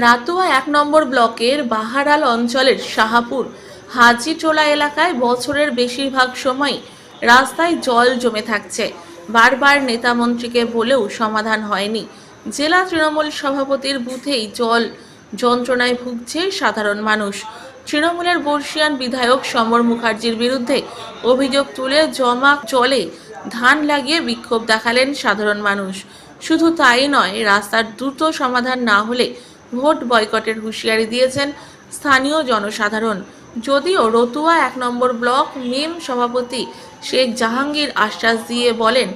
রাতুয়া ১ নম্বর ব্লকের বাহারাল অঞ্চলের শাহাপুর হাজিটোলা এলাকায় বছরের বেশিরভাগ সময় রাস্তায় জল জমে থাকছে। বারবার নেতামন্ত্রীকে বলেও সমাধান হয়নি। জেলা তৃণমূল সভাপতির বুথেই জল যন্ত্রণায় ভুগছে সাধারণ মানুষ। তৃণমূলের বর্ষিয়ান বিধায়ক সমর মুখার্জির বিরুদ্ধে অভিযোগ তুলে জমা জলে ধান লাগিয়ে বিক্ষোভ দেখালেন সাধারণ মানুষ। শুধু তাই নয়, রাস্তার দ্রুত সমাধান না হলে ভোট বয়কটের হুঁশিয়ারি দিয়েছেন স্থানীয় জনসাধারণ। যদিও রতুয়া ১ নম্বর ব্লক মেম সভাপতি শেখ জাহাঙ্গীর আশ্বাস দিয়ে বলেন,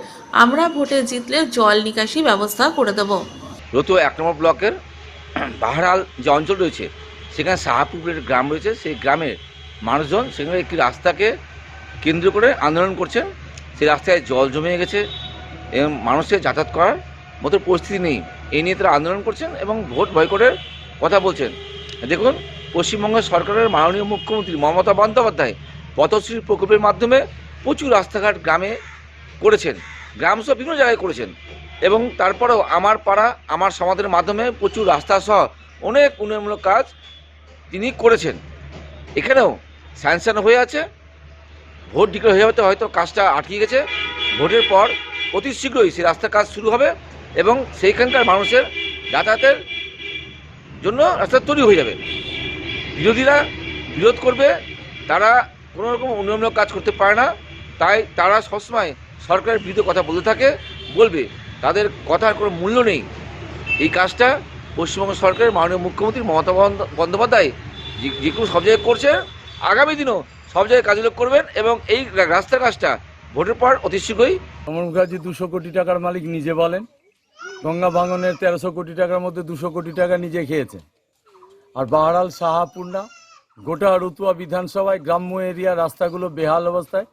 আমরা ভোটে জিতলে জল নিকাশি ব্যবস্থা করে দেব। রতুয়া ১ নম্বর ব্লকের বাহারাল যে অঞ্চল রয়েছে সেখানে শাহাপুরের গ্রাম রয়েছে। সেই গ্রামের মানুষজন সেখানে একটি রাস্তাকে কেন্দ্র করে আন্দোলন করছেন। সেই রাস্তায় জল জমে গেছে এবং মানুষের যাতায়াত করার মতো পরিস্থিতি নেই। এই নিয়ে তারা আন্দোলন করছেন এবং ভোট বয়কটের কথা বলছেন। দেখুন, পশ্চিমবঙ্গ সরকারের মাননীয় মুখ্যমন্ত্রী মমতা বন্দ্যোপাধ্যায় পথশ্রী প্রকল্পের মাধ্যমে প্রচুর রাস্তাঘাট গ্রামে করেছেন, গ্রাম সহ বিভিন্ন জায়গায় করেছেন এবং তারপরেও আমার পাড়া আমার সমাজের মাধ্যমে প্রচুর রাস্তা সহ অনেক উন্নয়নমূলক কাজ তিনি করেছেন। এখানেও স্যাংশন হয়ে আছে, ভোট ডিক্লেয়ার হয়ে যেতে হয়তো কাজটা আটকে গেছে। ভোটের পর অতি শীঘ্রই সেই রাস্তার কাজ শুরু হবে এবং সেইখানকার মানুষের যাতায়াতের জন্য রাস্তা তৈরি হয়ে যাবে। বিরোধীরা বিরোধ করবে, তারা কোনো রকম উন্নয়নমূলক কাজ করতে পারে না, তাই তারা সবসময় সরকারের বিরুদ্ধে কথা বলতে থাকে, বলবে, তাদের কথার কোনো মূল্য নেই। এই কাজটা পশ্চিমবঙ্গ সরকারের মাননীয় মুখ্যমন্ত্রী মমতা বন্দ্যোপাধ্যায় যে কোনো সব জায়গায় করছে, আগামী দিনও সব জায়গায় কাজগুলো করবেন এবং এই রাস্তার কাজটা ভোটের পর অতি শীঘ্রই। সমর মুখার্জি 200 কোটি টাকার মালিক নিজে বলেন। গঙ্গা ভাঙনের 1300 কোটি টাকার মধ্যে 200 কোটি টাকা নিজে খেয়েছেন। আর বাহারাল শাহাপুর গোটা রতুয়া বিধানসভায় গ্রাম্য এরিয়া রাস্তাগুলো বেহাল অবস্থায়,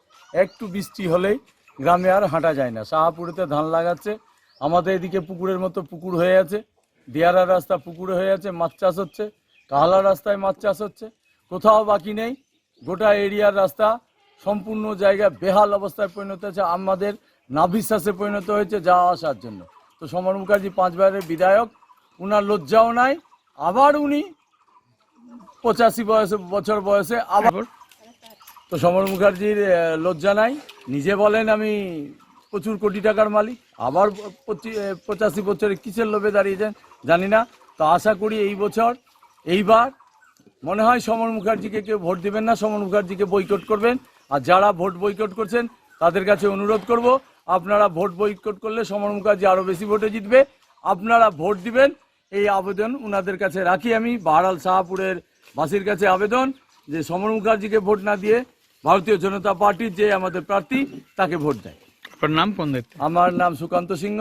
একটু বৃষ্টি হলেই গ্রামে আর হাঁটা যায় না। শাহাপুরেতে ধান লাগাচ্ছে, আমাদের এদিকে পুকুরের মতো পুকুর হয়ে আছে, দিয়ারা রাস্তা পুকুরে হয়ে আছে, মাছ চাষ হচ্ছে, কাহালা রাস্তায় মাছ চাষ হচ্ছে, কোথাও বাকি নেই। গোটা এরিয়ার রাস্তা সম্পূর্ণ জায়গায় বেহাল অবস্থায় পরিণত হয়েছে, আমাদের নাভিশ্বাসে পরিণত হয়েছে যাওয়া আসার জন্য। তো সমর মুখার্জি 5 বারের বিধায়ক, উনার লজ্জাও নাই। আবার উনি 85 বছর বয়সে আবার, তো সমর মুখার্জির লজ্জা নাই। নিজে বলেন আমি প্রচুর কোটি টাকার মালিক, আবার 85 বছরে কিসের লোভে দাঁড়িয়েছেন জানি না। তো আশা করি এইবার মনে হয় সমর মুখার্জিকে কেউ ভোট দেবেন না, সমর মুখার্জিকে বয়কট করবেন। আর যারা ভোট বয়কট করছেন তাদের কাছে অনুরোধ করব, আপনারা ভোট বয়কট করলে সমর মুখার্জি আরও বেশি ভোটে জিতবে। আপনারা ভোট দিবেন, এই আবেদন ওনাদের কাছে রাখি। আমি বাহারাল শাহাপুরের বাসীর কাছে আবেদন যে সমর মুখার্জিকে ভোট না দিয়ে ভারতীয় জনতা পার্টির যে আমাদের প্রার্থী তাকে ভোট দেয়। আপনার নাম কোন দায়িত্ব? আমার নাম সুকান্ত সিংহ।